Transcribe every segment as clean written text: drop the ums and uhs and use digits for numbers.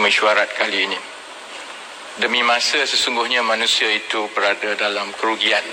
mesyuarat kali ini. Demi masa sesungguhnya manusia itu berada dalam kerugian.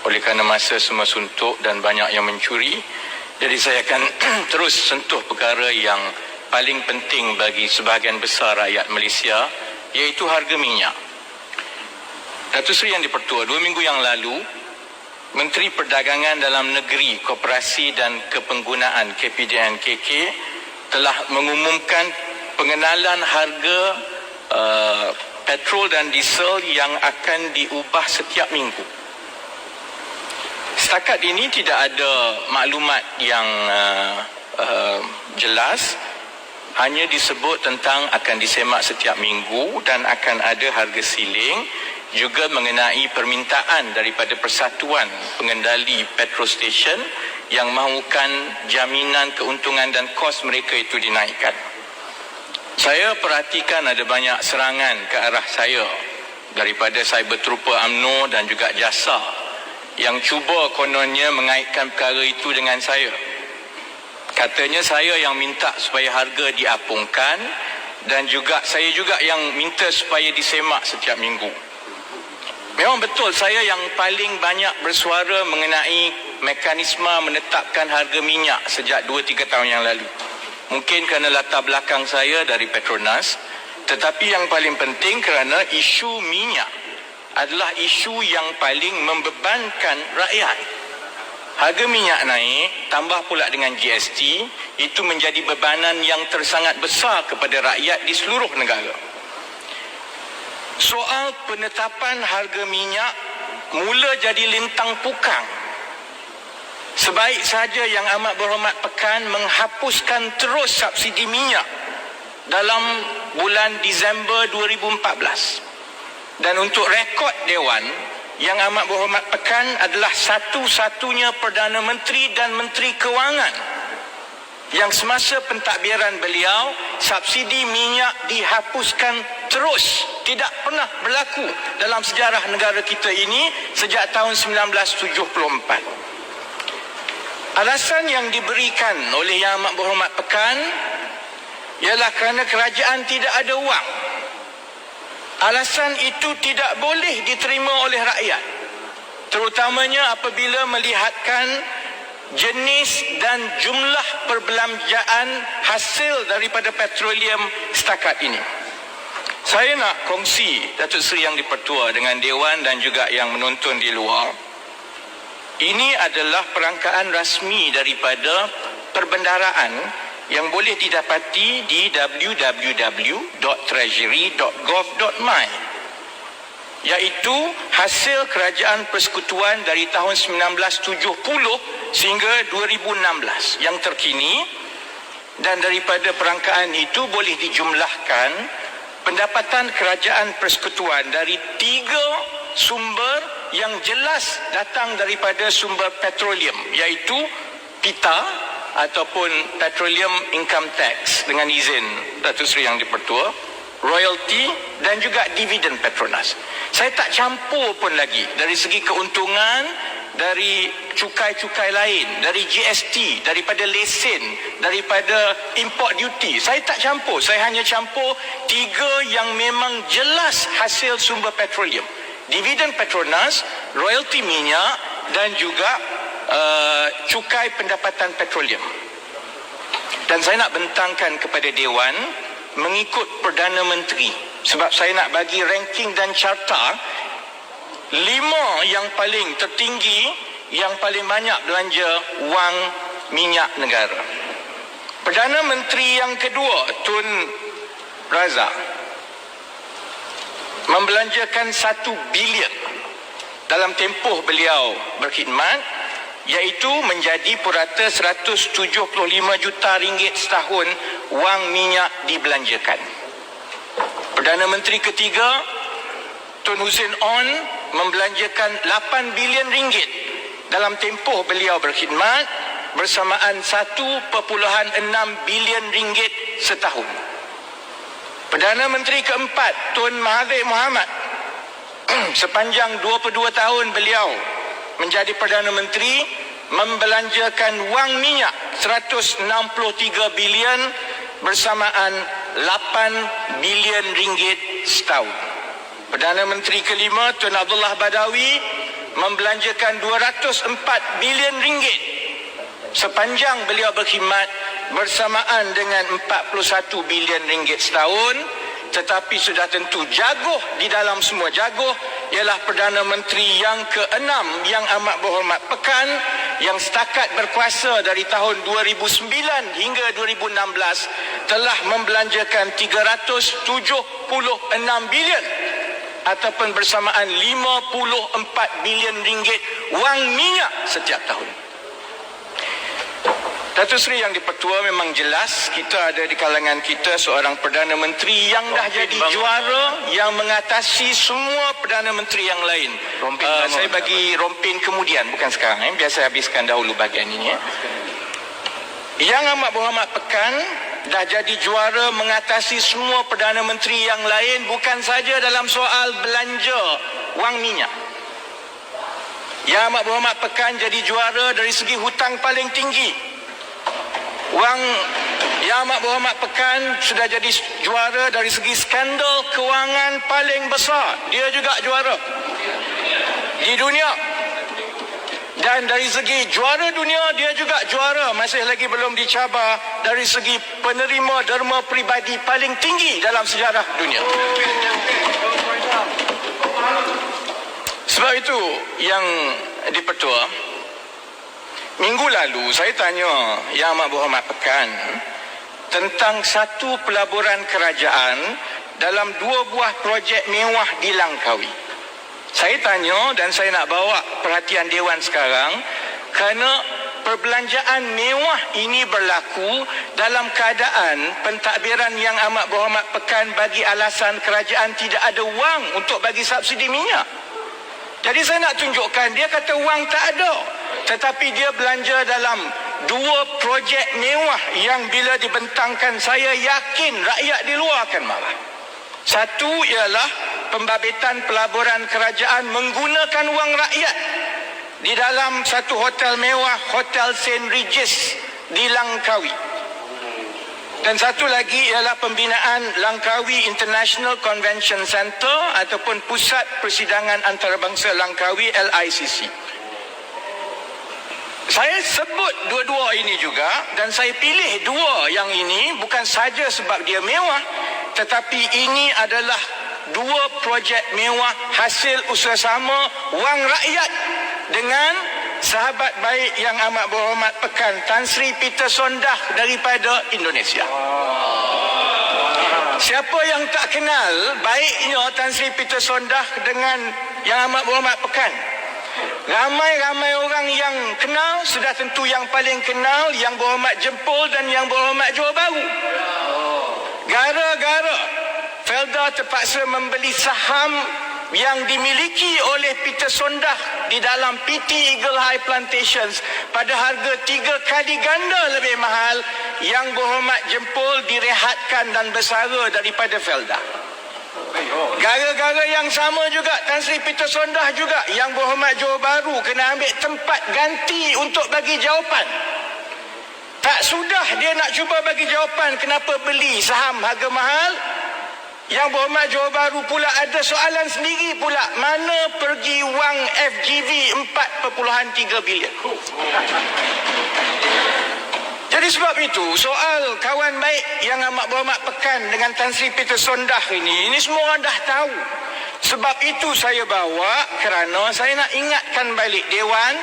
Oleh kerana masa semua suntuk dan banyak yang mencuri, jadi saya akan terus sentuh perkara yang paling penting bagi sebahagian besar rakyat Malaysia, iaitu harga minyak. Datuk Seri Yang di-Pertua, 2 minggu yang lalu, Menteri Perdagangan Dalam Negeri, Koperasi dan Kepenggunaan KPDN-KK telah mengumumkan pengenalan harga petrol dan diesel yang akan diubah setiap minggu. Setakat ini tidak ada maklumat yang jelas, hanya disebut tentang akan disemak setiap minggu dan akan ada harga siling, juga mengenai permintaan daripada Persatuan Pengendali Petrol Station yang mahukan jaminan keuntungan dan kos mereka itu dinaikkan. Saya perhatikan ada banyak serangan ke arah saya daripada Cyber Trooper UMNO dan juga JASA yang cuba kononnya mengaitkan perkara itu dengan saya. Katanya saya yang minta supaya harga diapungkan dan juga saya juga yang minta supaya disemak setiap minggu. Memang betul saya yang paling banyak bersuara mengenai mekanisme menetapkan harga minyak sejak 2-3 tahun yang lalu. Mungkin kerana latar belakang saya dari Petronas, tetapi yang paling penting kerana isu minyak adalah isu yang paling membebankan rakyat. Harga minyak naik, tambah pula dengan GST, itu menjadi bebanan yang tersangat besar kepada rakyat di seluruh negara. Soal penetapan harga minyak mula jadi lintang pukang. Sebaik saja Yang Amat Berhormat Pekan menghapuskan terus subsidi minyak dalam bulan Disember 2014. Dan untuk rekod Dewan, Yang Amat Berhormat Pekan adalah satu-satunya Perdana Menteri dan Menteri Kewangan yang semasa pentadbiran beliau, subsidi minyak dihapuskan terus. Tidak pernah berlaku dalam sejarah negara kita ini sejak tahun 1974. Alasan yang diberikan oleh Yang Amat Berhormat Pekan ialah kerana kerajaan tidak ada wang. Alasan itu tidak boleh diterima oleh rakyat, terutamanya apabila melihatkan jenis dan jumlah perbelanjaan hasil daripada petroleum setakat ini. Saya nak kongsi, Datuk Seri Yang di-Pertua, dengan Dewan dan juga yang menonton di luar. Ini adalah perangkaan rasmi daripada perbendaraan yang boleh didapati di www.treasury.gov.my, iaitu hasil kerajaan persekutuan dari tahun 1970 sehingga 2016 yang terkini. Dan daripada perangkaan itu boleh dijumlahkan pendapatan kerajaan persekutuan dari 3 sumber yang jelas datang daripada sumber petroleum, iaitu PITA ataupun Petroleum Income Tax dengan izin Datuk Seri Yang di-Pertua, royalty dan juga dividen Petronas. Saya tak campur pun lagi dari segi keuntungan dari cukai-cukai lain, dari GST, daripada lesen, daripada import duty. Saya tak campur, saya hanya campur 3 yang memang jelas hasil sumber petroleum: dividen Petronas, royalty minyak dan juga cukai pendapatan petroleum. Dan saya nak bentangkan kepada Dewan mengikut Perdana Menteri, sebab saya nak bagi ranking dan carta 5 yang paling tertinggi, yang paling banyak belanja wang minyak negara. Perdana Menteri yang kedua, Tun Razak, membelanjakan 1 bilion dalam tempoh beliau berkhidmat, iaitu menjadi purata 175 juta ringgit setahun wang minyak dibelanjakan. Perdana Menteri ketiga, Tun Hussein On, membelanjakan 8 bilion ringgit dalam tempoh beliau berkhidmat bersamaan 1.6 bilion ringgit setahun. Perdana Menteri keempat, Tun Mahathir Mohamad, sepanjang 22 tahun beliau menjadi Perdana Menteri, membelanjakan wang minyak 163 bilion bersamaan 8 bilion ringgit setahun. Perdana Menteri kelima Tun Abdullah Badawi membelanjakan 204 bilion ringgit sepanjang beliau berkhidmat bersamaan dengan 41 bilion ringgit setahun. Tetapi sudah tentu jaguh di dalam semua jaguh ialah Perdana Menteri yang ke-6 yang amat berhormat Pekan, yang setakat berkuasa dari tahun 2009 hingga 2016 telah membelanjakan 376 bilion ataupun bersamaan 54 bilion ringgit wang minyak setiap tahun. Datuk Seri Yang di-Pertua, memang jelas kita ada di kalangan kita seorang Perdana Menteri yang dah jadi juara, yang mengatasi semua Perdana Menteri yang lain. Saya bagi rompin kemudian, bukan sekarang. Biar saya habiskan dahulu bahagian ini. Yang amat berhormat Pekan dah jadi juara mengatasi semua Perdana Menteri yang lain, bukan saja dalam soal belanja wang minyak. Yang amat berhormat Pekan jadi juara dari segi hutang paling tinggi. Yang amat berhormat Pekan sudah jadi juara dari segi skandal kewangan paling besar. Dia juga juara di dunia. Dan dari segi juara dunia, dia juga juara, masih lagi belum dicabar, dari segi penerima derma peribadi paling tinggi dalam sejarah dunia. Sebab itu yang di-Pertua, minggu lalu saya tanya Yang Amat Berhormat Pekan tentang satu pelaburan kerajaan dalam 2 buah projek mewah di Langkawi. Saya tanya dan saya nak bawa perhatian Dewan sekarang kerana perbelanjaan mewah ini berlaku dalam keadaan pentadbiran Yang Amat Berhormat Pekan bagi alasan kerajaan tidak ada wang untuk bagi subsidi minyak. Jadi saya nak tunjukkan, dia kata wang tak ada, tetapi dia belanja dalam 2 projek mewah yang bila dibentangkan saya yakin rakyat di luar akan marah. Satu ialah pembabitan pelaburan kerajaan menggunakan wang rakyat di dalam satu hotel mewah, Hotel St. Regis di Langkawi. Dan satu lagi ialah pembinaan Langkawi International Convention Center ataupun Pusat Persidangan Antarabangsa Langkawi, LICC. Saya sebut dua-dua ini juga, dan saya pilih 2 yang ini bukan saja sebab dia mewah, tetapi ini adalah 2 projek mewah hasil usaha sama wang rakyat dengan sahabat baik Yang Amat Berhormat Pekan Tan Sri Peter Sondah daripada Indonesia. Siapa yang tak kenal baiknya Tan Sri Peter Sondah dengan Yang Amat Berhormat Pekan? Ramai-ramai orang yang kenal, sudah tentu yang paling kenal Yang Berhormat Jempol dan Yang Berhormat Johor Bahru. Gara-gara Felda terpaksa membeli saham yang dimiliki oleh Peter Sondah di dalam PT Eagle High Plantations pada harga 3 kali ganda lebih mahal, Yang Berhormat Jempol direhatkan dan bersara daripada Felda. Gara-gara yang sama juga Tan Sri Peter Sondah juga, Yang Berhormat Johor Bahru kena ambil tempat ganti untuk bagi jawapan. Tak sudah dia nak cuba bagi jawapan kenapa beli saham harga mahal, Yang Berhormat Johor Bahru pula ada soalan sendiri pula, mana pergi wang FGV 4.3 bilion. Jadi sebab itu soal kawan baik Yang Amat Berhormat Pekan dengan Tan Sri Peter Sondah ini semua orang dah tahu. Sebab itu saya bawa kerana saya nak ingatkan balik Dewan,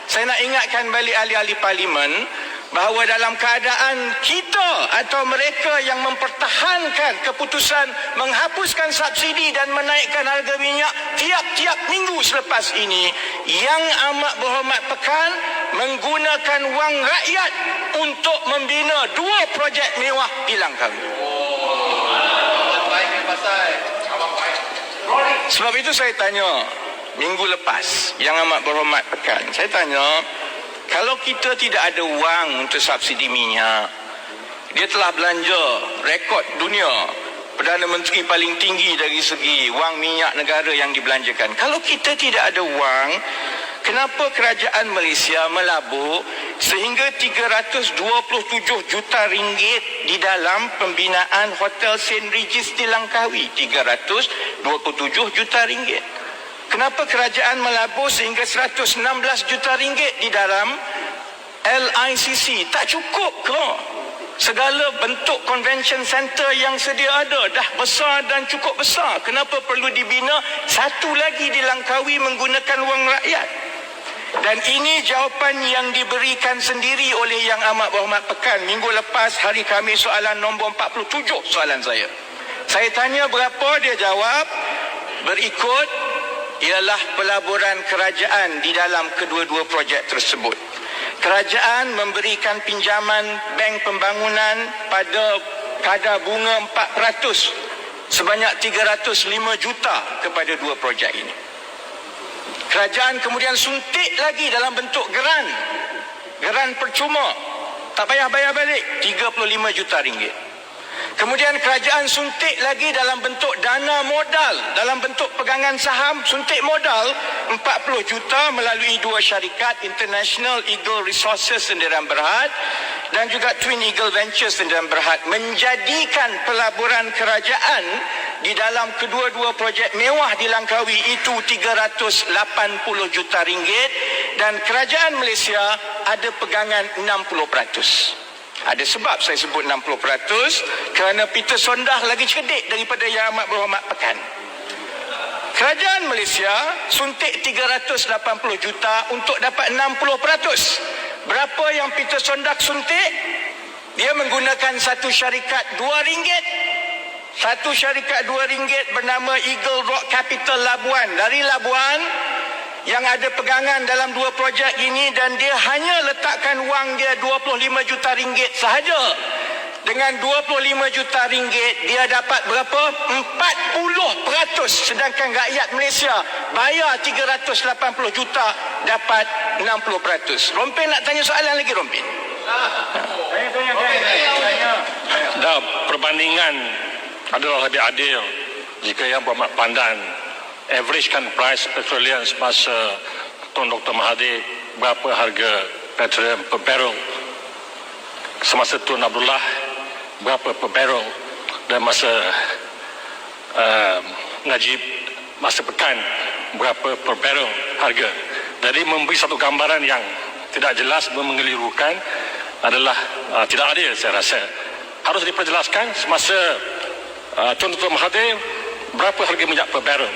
saya nak ingatkan balik ahli-ahli parlimen bahawa dalam keadaan kita atau mereka yang mempertahankan keputusan menghapuskan subsidi dan menaikkan harga minyak tiap-tiap minggu selepas ini, Yang Amat Berhormat Pekan menggunakan wang rakyat untuk membina 2 projek mewah di Langkawi. Sebab itu saya tanya minggu lepas Yang Amat Berhormat Pekan, saya tanya, kalau kita tidak ada wang untuk subsidi minyak, dia telah belanja rekod dunia, Perdana Menteri paling tinggi dari segi wang minyak negara yang dibelanjakan. Kalau kita tidak ada wang, kenapa kerajaan Malaysia melabur sehingga 327 juta ringgit di dalam pembinaan Hotel St. Regis di Langkawi? 327 juta ringgit. Kenapa kerajaan melabur sehingga 116 juta ringgit di dalam LICC? Tak cukup ke? Segala bentuk convention center yang sedia ada dah besar dan cukup besar. Kenapa perlu dibina satu lagi di Langkawi menggunakan wang rakyat? Dan ini jawapan yang diberikan sendiri oleh Yang Amat Berhormat Pekan minggu lepas, hari Khamis, soalan nombor 47 soalan saya. Saya tanya berapa, dia jawab berikut ialah pelaburan kerajaan di dalam kedua-dua projek tersebut. Kerajaan memberikan pinjaman bank pembangunan pada kadar bunga 4% sebanyak 305 juta kepada dua projek ini. Kerajaan kemudian suntik lagi dalam bentuk geran percuma, tak payah bayar balik, 35 juta ringgit. Kemudian kerajaan suntik lagi dalam bentuk dana modal, dalam bentuk pegangan saham, suntik modal 40 juta melalui dua syarikat, International Eagle Resources Sdn Bhd dan juga Twin Eagle Ventures Sdn Bhd, menjadikan pelaburan kerajaan di dalam kedua-dua projek mewah di Langkawi itu 380 juta ringgit, dan kerajaan Malaysia ada pegangan 60%. Ada sebab saya sebut 60%, kerana Peter Sondah lagi cerdik daripada Yang Amat Berhormat Pekan. Kerajaan Malaysia suntik 380 juta untuk dapat 60%. Berapa yang Peter Sondah suntik? Dia menggunakan satu syarikat RM2. Satu syarikat RM2 bernama Eagle Rock Capital Labuan. Dari Labuan yang ada pegangan dalam dua projek ini, dan dia hanya letakkan wang dia 25 juta ringgit sahaja. Dengan 25 juta ringgit dia dapat berapa? 40%, sedangkan rakyat Malaysia bayar 380 juta dapat 60%. Rompin nak tanya soalan lagi, Rompin? Dah, perbandingan adalah lebih adil jika Yang Berhormat Pandan averagekan price petroleum semasa Tun Dr. Mahathir, berapa harga petroleum per barrel, semasa Tun Abdullah berapa per barrel, dan masa Najib masa Pekan berapa per barrel harga. Jadi memberi satu gambaran yang tidak jelas, mengelirukan, adalah tidak adil. Saya rasa harus diperjelaskan semasa Tun Dr. Mahathir berapa harga minyak per barrel.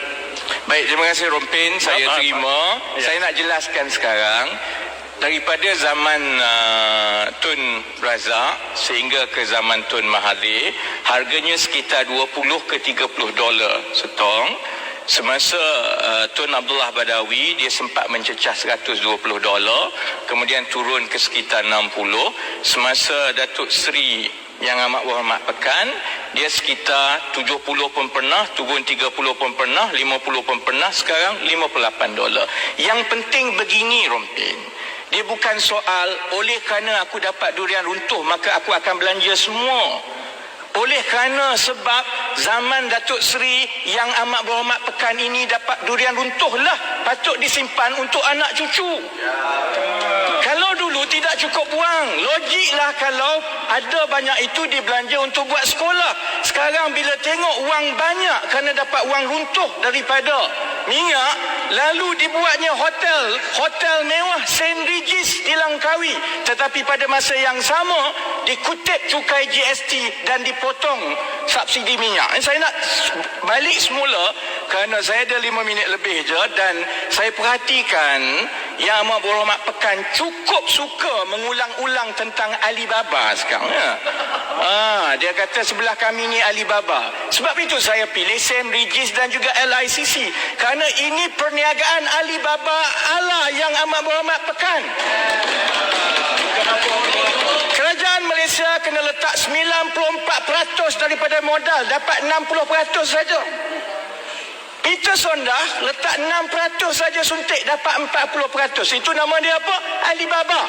Baik, terima kasih Rompin, saya terima. Ya. Saya nak jelaskan sekarang, daripada zaman Tun Razak sehingga ke zaman Tun Mahathir, harganya sekitar 20 ke 30 dolar setong. Semasa Tun Abdullah Badawi, dia sempat mencecah 120 dolar, kemudian turun ke sekitar 60. Semasa Datuk Seri Yang Amat Berhormat Pekan, dia sekitar 70 pun pernah, turun 30 pun pernah, 50 pun pernah, sekarang 58 dolar. Yang penting begini, Rompin, dia bukan soal oleh kerana aku dapat durian runtuh maka aku akan belanja semua. Oleh kerana sebab zaman Datuk Seri Yang Amat Berhormat Pekan ini dapat durian runtuhlah patut disimpan untuk anak cucu. Kalau dulu tidak cukup wang, logiklah kalau ada banyak itu dibelanja untuk buat sekolah. Sekarang bila tengok wang banyak kerana dapat wang runtuh daripada minyak, lalu dibuatnya hotel mewah St. Regis di Langkawi, tetapi pada masa yang sama dikutip cukai GST dan dipotong subsidi minyak. Saya nak balik semula kerana saya ada 5 minit lebih je, dan saya perhatikan Yang Amat Berhormat Pekan cukup suka mengulang-ulang tentang Alibaba sekarang. Dia kata sebelah kami ni Alibaba. Sebab itu saya pilih St. Regis dan juga LICC, kerana ini perniagaan Alibaba ala Yang Amat Berhormat Pekan. Kerajaan Malaysia kena letak 94% daripada modal, dapat 60% saja. Peter Sondah letak 6% saja suntik, dapat 40%. Itu nama dia apa? Alibaba.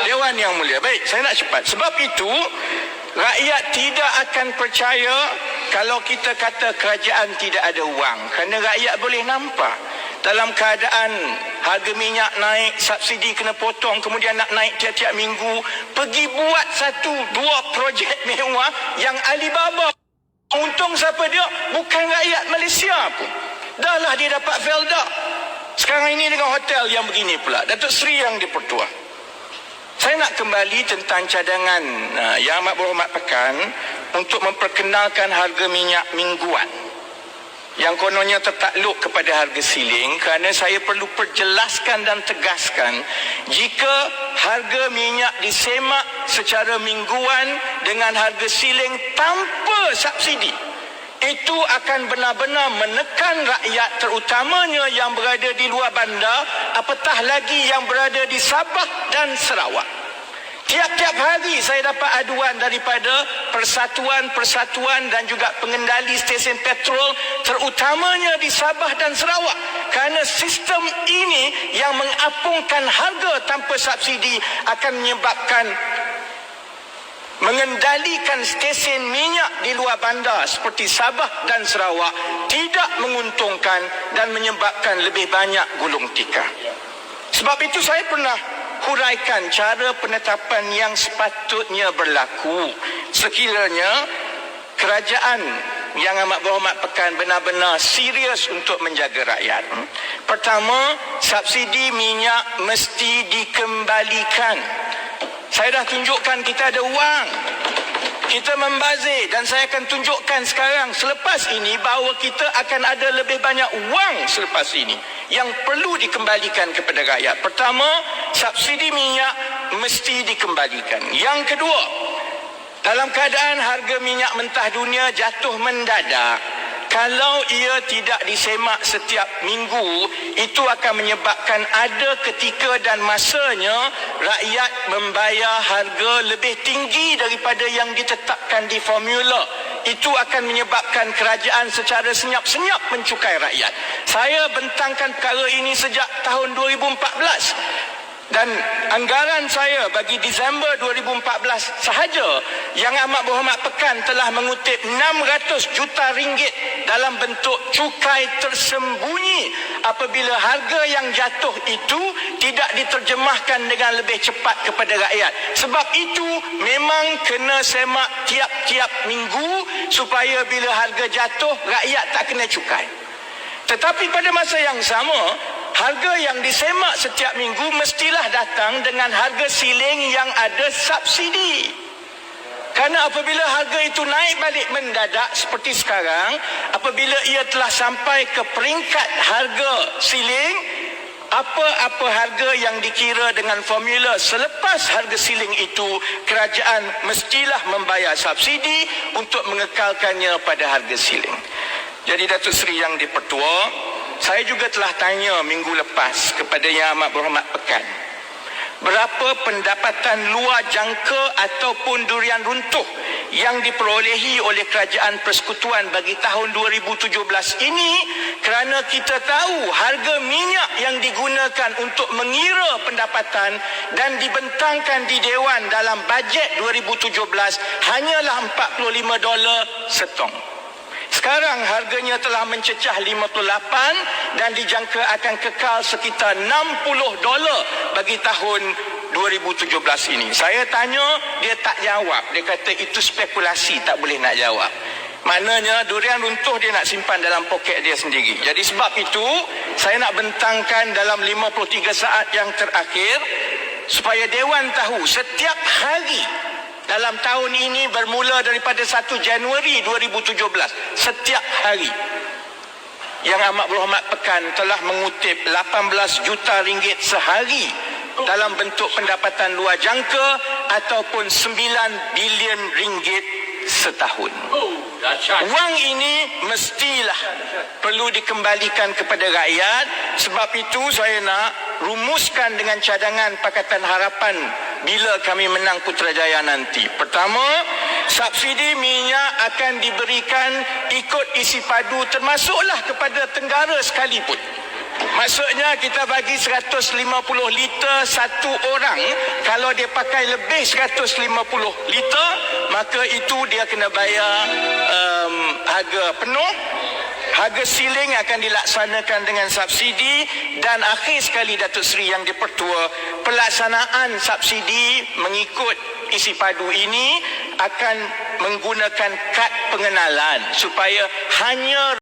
Dewan Yang Mulia. Baik, saya nak cepat. Sebab itu rakyat tidak akan percaya kalau kita kata kerajaan tidak ada wang, kerana rakyat boleh nampak dalam keadaan harga minyak naik, subsidi kena potong, kemudian nak naik tiap-tiap minggu, pergi buat 1-2 projek mewah yang Alibaba. Untung siapa dia? Bukan rakyat Malaysia pun. Dah lah dia dapat Felda. Sekarang ini dengan hotel yang begini pula. Datuk Seri Yang di-Pertua. Saya nak kembali tentang cadangan Yang Amat Berhormat Pekan untuk memperkenalkan harga minyak mingguan yang kononnya tertakluk kepada harga siling, kerana saya perlu perjelaskan dan tegaskan, jika harga minyak disemak secara mingguan dengan harga siling tanpa subsidi, itu akan benar-benar menekan rakyat, terutamanya yang berada di luar bandar, apatah lagi yang berada di Sabah dan Sarawak. Tiap-tiap hari saya dapat aduan daripada persatuan-persatuan dan juga pengendali stesen petrol, terutamanya di Sabah dan Sarawak, kerana sistem ini yang mengapungkan harga tanpa subsidi akan menyebabkan mengendalikan stesen minyak di luar bandar seperti Sabah dan Sarawak tidak menguntungkan dan menyebabkan lebih banyak gulung tikar. Sebab itu saya pernah huraikan cara penetapan yang sepatutnya berlaku sekiranya kerajaan Yang Amat Berhormat Pekan benar-benar serius untuk menjaga rakyat. Pertama, subsidi minyak mesti dikembalikan. Saya dah tunjukkan kita ada wang, kita membazir, dan saya akan tunjukkan sekarang selepas ini bahawa kita akan ada lebih banyak wang selepas ini yang perlu dikembalikan kepada rakyat. Pertama, subsidi minyak mesti dikembalikan. Yang kedua, dalam keadaan harga minyak mentah dunia jatuh mendadak, kalau ia tidak disemak setiap minggu, itu akan menyebabkan ada ketika dan masanya rakyat membayar harga lebih tinggi daripada yang ditetapkan di formula. Itu akan menyebabkan kerajaan secara senyap-senyap mencukai rakyat. Saya bentangkan perkara ini sejak tahun 2014. Dan anggaran saya bagi Disember 2014 sahaja, Yang Amat Berhormat Pekan telah mengutip 600 juta ringgit dalam bentuk cukai tersembunyi apabila harga yang jatuh itu tidak diterjemahkan dengan lebih cepat kepada rakyat. Sebab itu memang kena semak tiap-tiap minggu supaya bila harga jatuh rakyat tak kena cukai. Tetapi pada masa yang sama, harga yang disemak setiap minggu mestilah datang dengan harga siling yang ada subsidi. Kerana apabila harga itu naik balik mendadak seperti sekarang, apabila ia telah sampai ke peringkat harga siling, apa-apa harga yang dikira dengan formula selepas harga siling itu, kerajaan mestilah membayar subsidi untuk mengekalkannya pada harga siling. Jadi Datuk Seri Yang di-Pertua, saya juga telah tanya minggu lepas kepada Yang Amat Berhormat Pekan, berapa pendapatan luar jangka ataupun durian runtuh yang diperolehi oleh Kerajaan Persekutuan bagi tahun 2017 ini, kerana kita tahu harga minyak yang digunakan untuk mengira pendapatan dan dibentangkan di Dewan dalam bajet 2017 hanyalah $45 setong. Sekarang harganya telah mencecah 58 dan dijangka akan kekal sekitar $60 bagi tahun 2017 ini. Saya tanya, dia tak jawab. Dia kata itu spekulasi, tak boleh nak jawab. Maknanya durian runtuh dia nak simpan dalam poket dia sendiri. Jadi sebab itu saya nak bentangkan dalam 53 saat yang terakhir supaya Dewan tahu setiap hari dalam tahun ini bermula daripada 1 Januari 2017, setiap hari Yang Amat Berhormat Pekan telah mengutip 18 juta ringgit sehari dalam bentuk pendapatan luar jangka ataupun 9 bilion ringgit setahun. Wang ini mestilah perlu dikembalikan kepada rakyat. Sebab itu saya nak rumuskan dengan cadangan Pakatan Harapan bila kami menang Putrajaya nanti. Pertama, subsidi minyak akan diberikan ikut isi padu termasuklah kepada Tenggara sekalipun. Maksudnya kita bagi 150 liter satu orang. Kalau dia pakai lebih 150 liter, maka itu dia kena bayar harga penuh. harga siling akan dilaksanakan dengan subsidi, dan akhir sekali Datuk Seri Yang di-Pertua, pelaksanaan subsidi mengikut isi padu ini akan menggunakan kad pengenalan supaya hanya